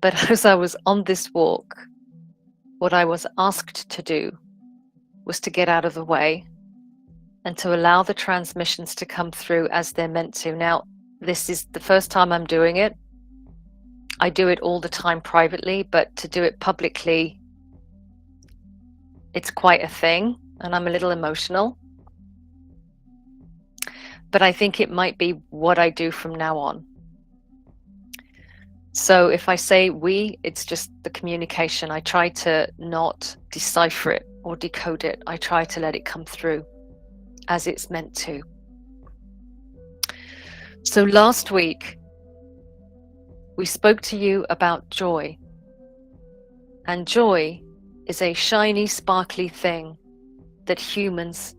But as I was on this walk, what I was asked to do was to get out of the way and to allow the transmissions to come through as they're meant to. Now, this is the first time I'm doing it. I do it all the time privately, but to do it publicly, it's quite a thing, and I'm a little emotional. But I think it might be what I do from now on. So if I say we, it's just the communication. I try to not decipher it or decode it. I try to let it come through as it's meant to. So last week, we spoke to you about joy. And joy is a shiny, sparkly thing that humans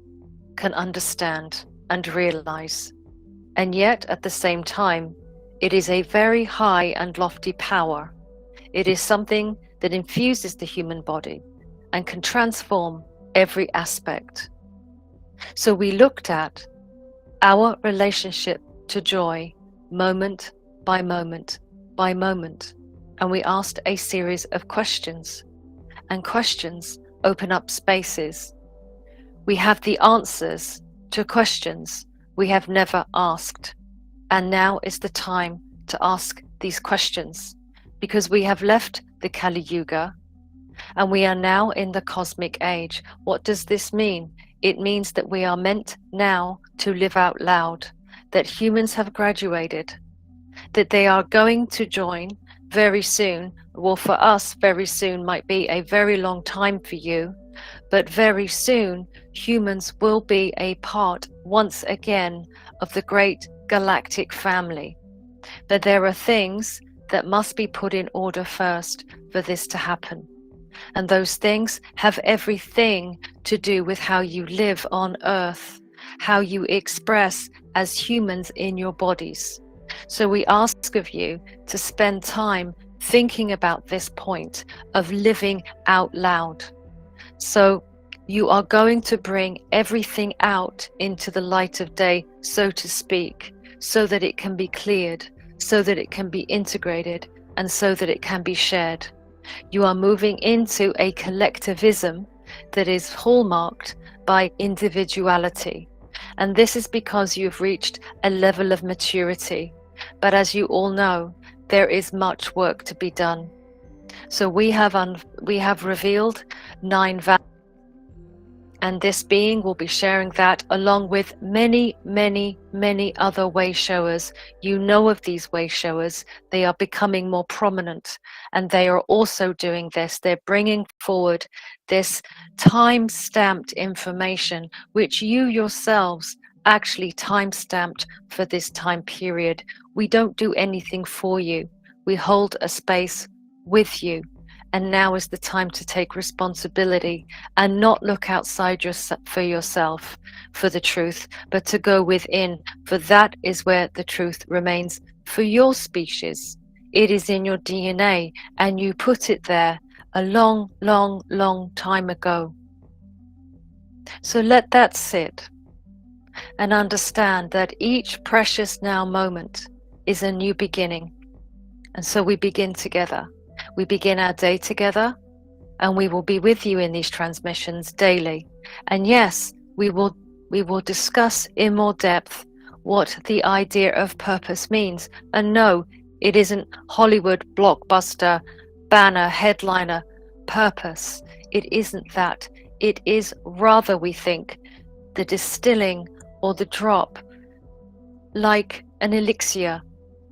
can understand and realize. And yet, at the same time, it is a very high and lofty power. It is something that infuses the human body and can transform every aspect. So we looked at our relationship to joy moment by moment by moment, and we asked a series of questions, and questions open up spaces. We have the answers to questions we have never asked, and now is the time to ask these questions, because we have left the Kali Yuga and we are now in the cosmic age. What does this mean? It means that we are meant now to live out loud, that humans have graduated, that they are going to join very soon. Well, for us, very soon might be a very long time for you, but very soon humans will be a part once again of the great galactic family. But there are things that must be put in order first for this to happen. And those things have everything to do with how you live on Earth, how you express as humans in your bodies. So we ask of you to spend time thinking about this point of living out loud. So you are going to bring everything out into the light of day, so to speak, so that it can be cleared, so that it can be integrated, and so that it can be shared. You are moving into a collectivism that is hallmarked by individuality. And this is because you've reached a level of maturity. But as you all know, there is much work to be done. So we have revealed 9 values, and this being will be sharing that along with many, many, many other way showers. You know of these way showers. They are becoming more prominent, and they are also doing this. They're bringing forward this time-stamped information, which you yourselves actually time-stamped for this time period. We don't do anything for you. We hold a space with you. And now is the time to take responsibility and not look outside for yourself for the truth, but to go within, for that is where the truth remains for your species. It is in your DNA, and you put it there a long, long, long time ago. So let that sit and understand that each precious now moment is a new beginning. And so we begin together. We begin our day together, and we will be with you in these transmissions daily. And yes, we will discuss in more depth what the idea of purpose means. And no, it isn't Hollywood blockbuster banner headliner purpose. It isn't that. It is rather, we think, the distilling or the drop, like an elixir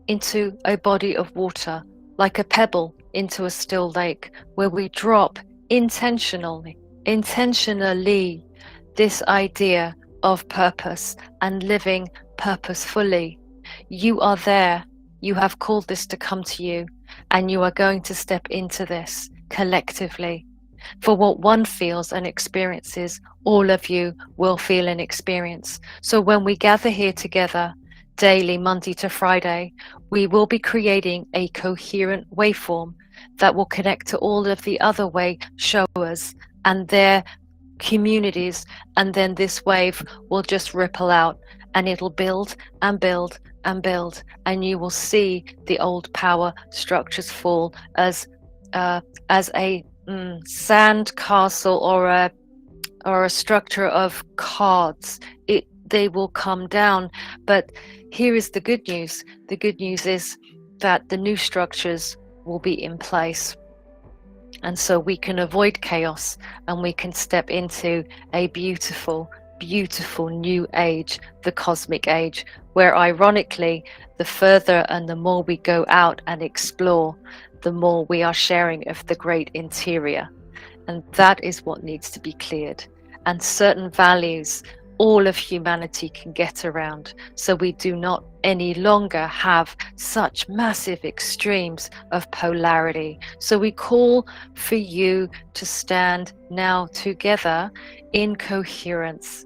into a body of water, like a pebble into a still lake, where we drop intentionally this idea of purpose and living purposefully. You are there. You have called this to come to you, and you are going to step into this collectively. For what one feels and experiences, all of you will feel and experience. So when we gather here together daily, Monday to Friday, we will be creating a coherent waveform that will connect to all of the other way showers and their communities, and then this wave will just ripple out, and it'll build and build and build, and you will see the old power structures fall as a sand castle or a structure of cards. They will come down. But here is the good news. The good news is that the new structures will be in place. And so we can avoid chaos, and we can step into a beautiful, beautiful new age, the cosmic age, where ironically, the further and the more we go out and explore, the more we are sharing of the great interior. And that is what needs to be cleared. And certain values all of humanity can get around, so we do not any longer have such massive extremes of polarity. So we call for you to stand now together in coherence.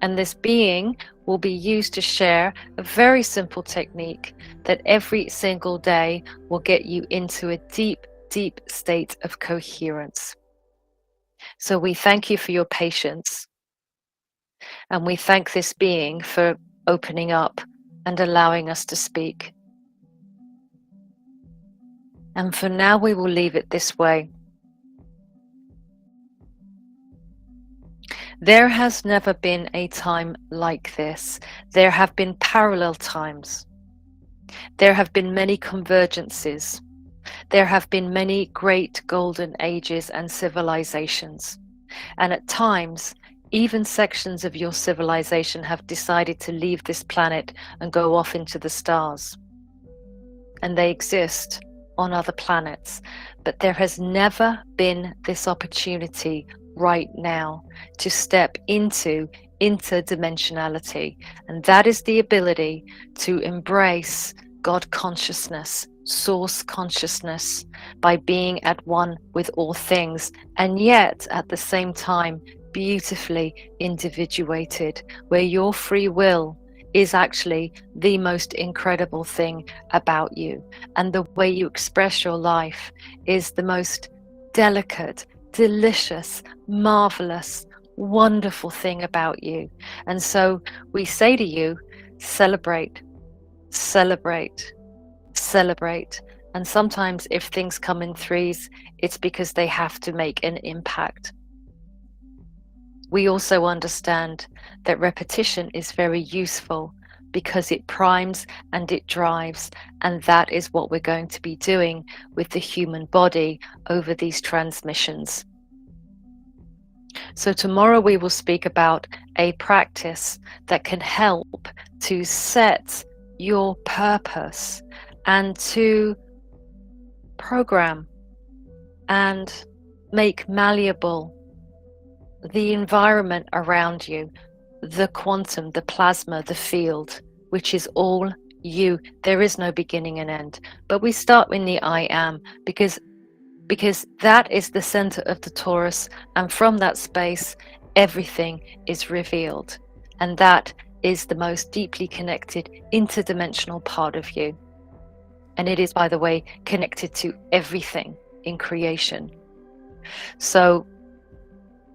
And this being will be used to share a very simple technique that every single day will get you into a deep, deep state of coherence. So we thank you for your patience, and we thank this being for opening up and allowing us to speak. And for now, we will leave it this way. There has never been a time like this. There have been parallel times. There have been many convergences. There have been many great golden ages and civilizations. And at times, even sections of your civilization have decided to leave this planet and go off into the stars. And they exist on other planets. But there has never been this opportunity right now to step into interdimensionality. And that is the ability to embrace God consciousness, source consciousness, by being at one with all things, and yet at the same time beautifully individuated, where your free will is actually the most incredible thing about you, and the way you express your life is the most delicate, delicious, marvelous, wonderful thing about you. And so we say to you, celebrate, celebrate, celebrate. And sometimes if things come in threes, it's because they have to make an impact. We also understand that repetition is very useful because it primes and it drives, and that is what we're going to be doing with the human body over these transmissions. So tomorrow we will speak about a practice that can help to set your purpose and to program and make malleable the environment around you, the quantum, the plasma, the field, which is all you. There is no beginning and end. But we start in the I am, because that is the center of the torus, and from that space everything is revealed, and that is the most deeply connected interdimensional part of you. And it is, by the way, connected to everything in creation. So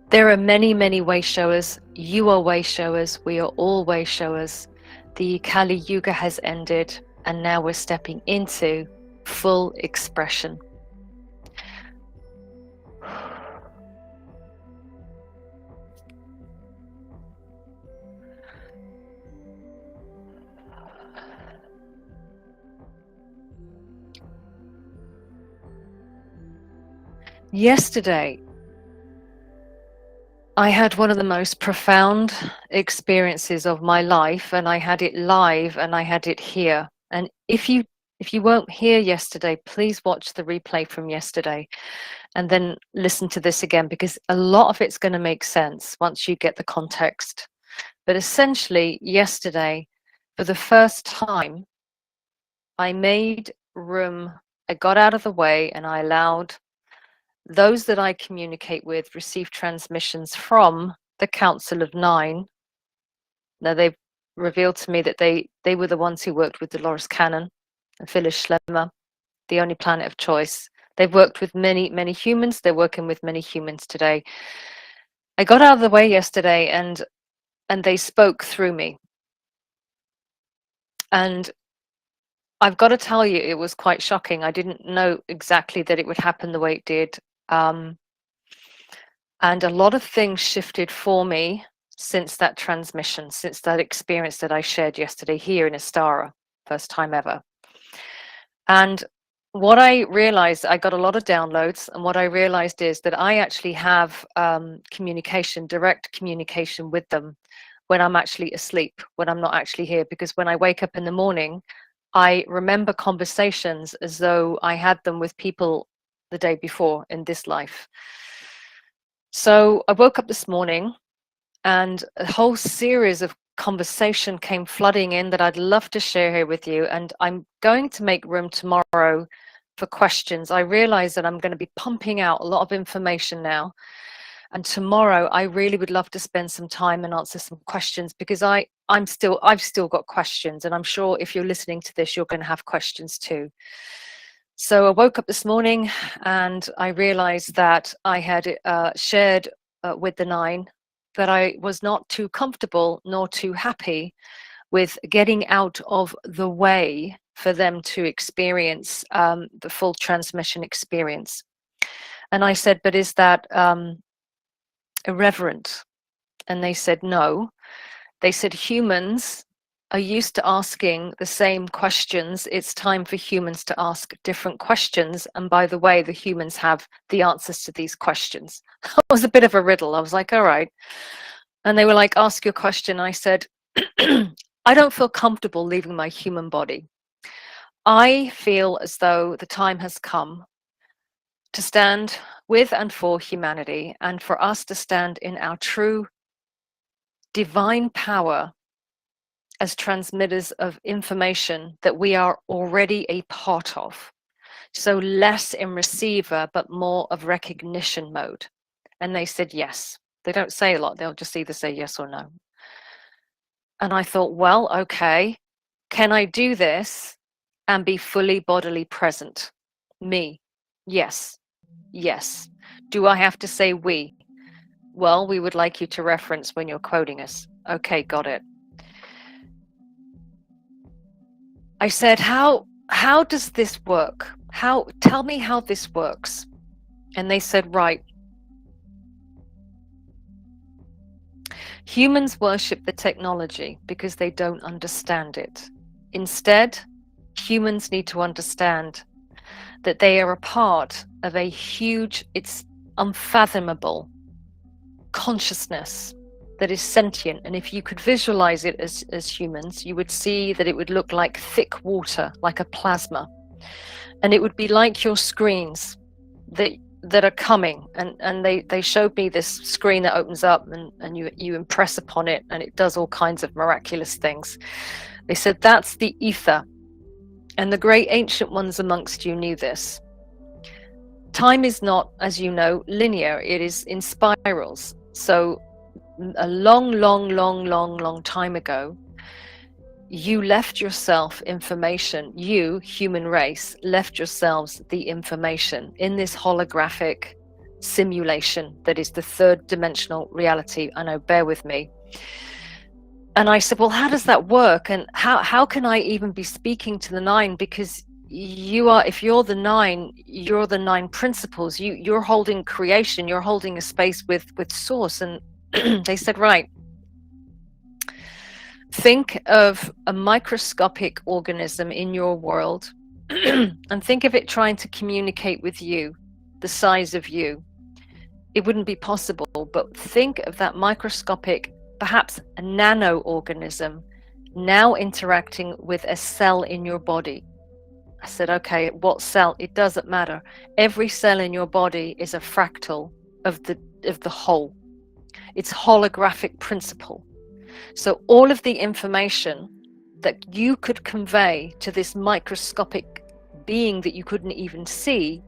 there are many, many way showers. You are way showers. We are all way showers. The Kali Yuga has ended, and now we're stepping into full expression. Yesterday, I had one of the most profound experiences of my life, and I had it live and I had it here. And if you weren't here yesterday, please watch the replay from yesterday and then listen to this again, because a lot of it's going to make sense once you get the context. But essentially, yesterday, for the first time, I made room. I got out of the way and I allowed those that I communicate with receive transmissions from the Council of Nine. Now, they've revealed to me that they were the ones who worked with Dolores Cannon and Phyllis Schlemmer, the only planet of choice. They've worked with many, many humans. They're working with many humans today. I got out of the way yesterday and they spoke through me. And I've got to tell you, it was quite shocking. I didn't know exactly that it would happen the way it did. And a lot of things shifted for me since that transmission, since that experience that I shared yesterday here in Astara, first time ever. And what I realized, I got a lot of downloads, and what I realized is that I actually have communication, direct communication with them when I'm actually asleep, when I'm not actually here, because when I wake up in the morning, I remember conversations as though I had them with people the day before in this life. So I woke up this morning and a whole series of conversation came flooding in that I'd love to share here with you. And I'm going to make room tomorrow for questions. I realize that I'm going to be pumping out a lot of information now. And tomorrow I really would love to spend some time and answer some questions, because I've still got questions, and I'm sure if you're listening to this, you're going to have questions too. So I woke up this morning and I realized that I had shared with the 9 that I was not too comfortable nor too happy with getting out of the way for them to experience the full transmission experience. And I said, but is that irreverent? And they said, no. They said, humans are used to asking the same questions. It's time for humans to ask different questions. And by the way, the humans have the answers to these questions. It was a bit of a riddle. I was like, all right. And they were like, ask your question. I said, I don't feel comfortable leaving my human body. I feel as though the time has come to stand with and for humanity, and for us to stand in our true divine power as transmitters of information that we are already a part of. So less in receiver, but more of recognition mode. And they said yes. They don't say a lot. They'll just either say yes or no. And I thought, well, okay, can I do this and be fully bodily present? Me? Yes. Yes. Do I have to say we? Well, we would like you to reference when you're quoting us. Okay, got it. I said, how does this work? Tell me how this works. And they said, right. Humans worship the technology because they don't understand it. Instead, humans need to understand that they are a part of a huge, it's unfathomable consciousness that is sentient. And if you could visualize it as humans, you would see that it would look like thick water, like a plasma. And it would be like your screens that are coming. And they showed me this screen that opens up and you impress upon it and it does all kinds of miraculous things. They said that's the ether. And the great ancient ones amongst you knew this. Time is not, as you know, linear. It is in spirals. So a long time ago, you left yourself information. You, human race, left yourselves the information in this holographic simulation that is the third dimensional reality. I know, bear with me. And I said, well, how does that work? And how can I even be speaking to the 9? Because if you're the 9, you're the 9 principles. You're holding creation. You're holding a space with source. And they said, right. Think of a microscopic organism in your world and think of it trying to communicate with you, the size of you. It wouldn't be possible, but think of that microscopic, perhaps a nano organism now interacting with a cell in your body. I said, okay, what cell? It doesn't matter. Every cell in your body is a fractal of the whole. It's holographic principle. So all of the information that you could convey to this microscopic being that you couldn't even see,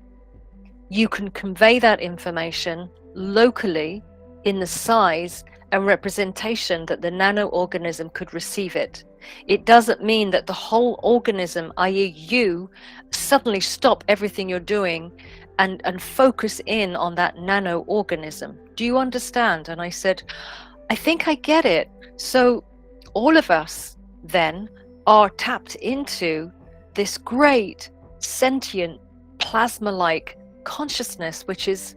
you can convey that information locally in the size and representation that the nano-organism could receive it. It doesn't mean that the whole organism, i.e. you, suddenly stop everything you're doing and focus in on that nano-organism. Do you understand? And I said, I think I get it. So all of us then are tapped into this great sentient plasma-like consciousness, which is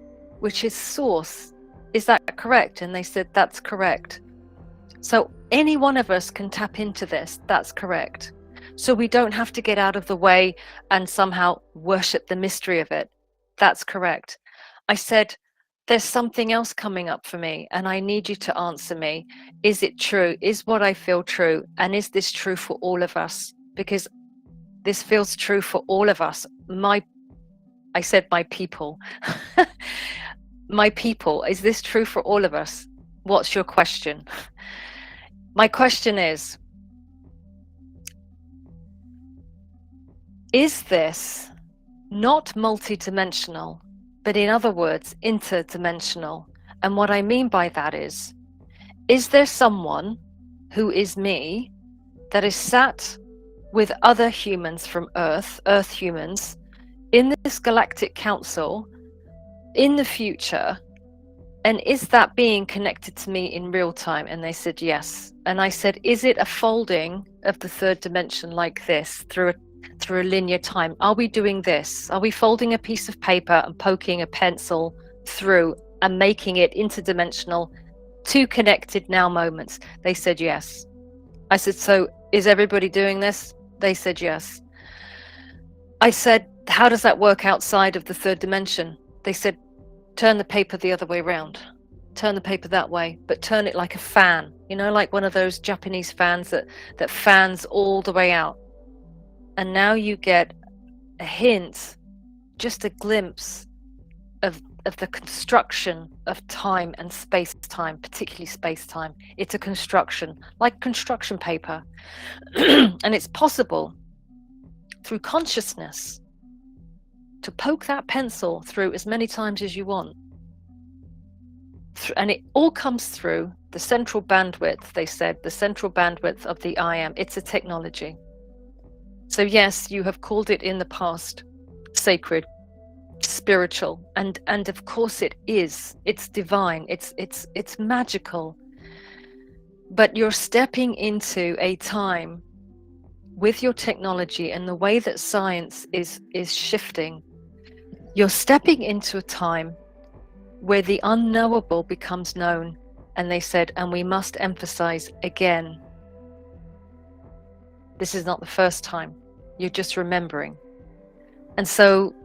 source. Is that correct? And they said, that's correct. So any one of us can tap into this. That's correct. So we don't have to get out of the way and somehow worship the mystery of it. That's correct. I said, there's something else coming up for me, and I need you to answer me. Is it true? Is what I feel true? And is this true for all of us? Because this feels true for all of us. I said my people. My people, is this true for all of us? What's your question? My question is this not multidimensional, but in other words, interdimensional? And what I mean by that is there someone who is me that is sat with other humans from Earth humans, in this galactic council in the future, and is that being connected to me in real time? And they said yes. And I said, is it a folding of the third dimension like this through a linear time? Are we doing this? Are we folding a piece of paper and poking a pencil through and making it interdimensional, two connected now moments? They said yes. I said, so is everybody doing this? They said yes. I said, how does that work outside of the third dimension? They said, turn the paper the other way around. Turn the paper that way, but turn it like a fan. You know, like one of those Japanese fans that fans all the way out. And now you get a hint, just a glimpse of the construction of time and space-time, particularly space-time. It's a construction, like construction paper. And it's possible through consciousness to poke that pencil through as many times as you want. And it all comes through the central bandwidth, they said, the central bandwidth of the I am. It's a technology. So yes, you have called it in the past sacred, spiritual, and of course it is. It's divine. It's magical. But you're stepping into a time with your technology and the way that science is shifting. You're stepping into a time where the unknowable becomes known. And they said, and we must emphasize again, this is not the first time. You're just remembering. And so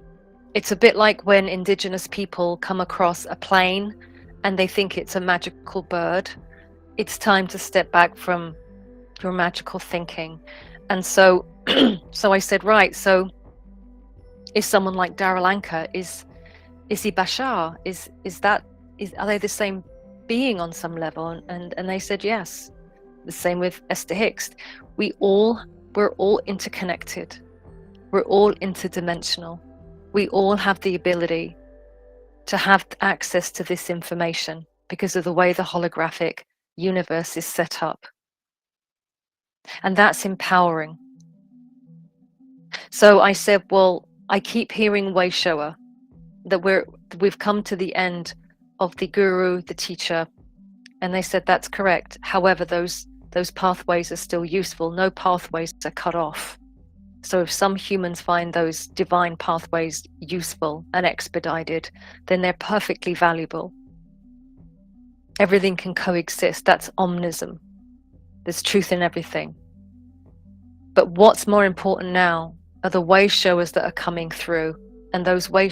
it's a bit like when indigenous people come across a plane and they think it's a magical bird. It's time to step back from your magical thinking. And so so I said, right, so is someone like Darryl Anka, is he Bashar? Are they the same being on some level? And they said yes. The same with Esther Hicks. We're all interconnected. We're all interdimensional. We all have the ability to have access to this information because of the way the holographic universe is set up. And that's empowering. So I said, well, I keep hearing way shower, that we've come to the end of the guru, the teacher. And they said, that's correct. However, those pathways are still useful. No pathways are cut off. So if some humans find those divine pathways useful and expedited, then they're perfectly valuable. Everything can coexist. That's omnism. There's truth in everything. But what's more important now are the way showers that are coming through. And those way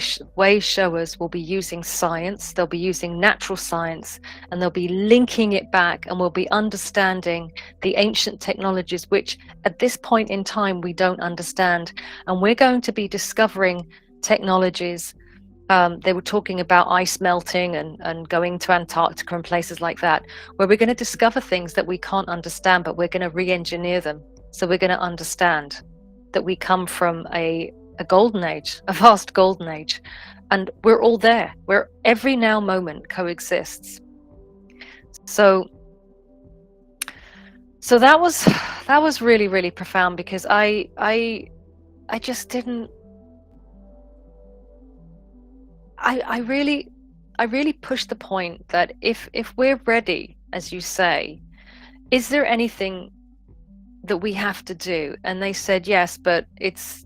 showers will be using science, they'll be using natural science, and they'll be linking it back, and we'll be understanding the ancient technologies, which at this point in time we don't understand. And we're going to be discovering technologies. They were talking about ice melting and going to Antarctica and places like that, where we're going to discover things that we can't understand, but we're going to re-engineer them. So we're going to understand that we come from a golden age, a vast golden age, and we're all there, where every now moment coexists. So that was really, really profound, because I just didn't, I really pushed the point that if we're ready, as you say, is there anything that we have to do. And they said, yes, but it's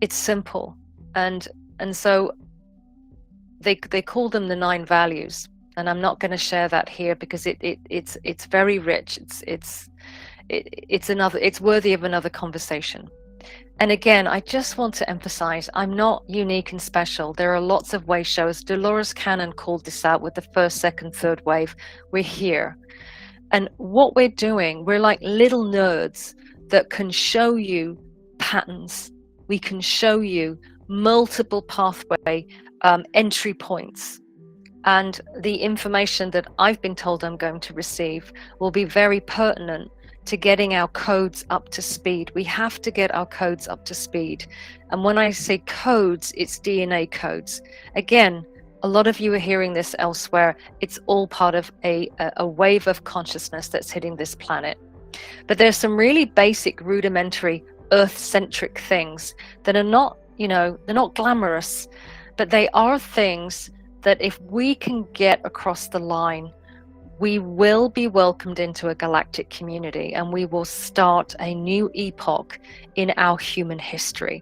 simple. And so they call them the 9 values. And I'm not going to share that here because it's very rich. It's worthy of another conversation. And again, I just want to emphasize, I'm not unique and special. There are lots of way shows. Dolores Cannon called this out with the first, second, third wave. We're here. And what we're doing, we're like little nerds that can show you patterns. We can show you multiple pathway entry points. And the information that I've been told I'm going to receive will be very pertinent to getting our codes up to speed. We have to get our codes up to speed. And when I say codes, it's DNA codes. Again, a lot of you are hearing this elsewhere. It's all part of a wave of consciousness that's hitting this planet. But there's some really basic, rudimentary, earth-centric things that are not, they're not glamorous, but they are things that if we can get across the line, we will be welcomed into a galactic community, and we will start a new epoch in our human history.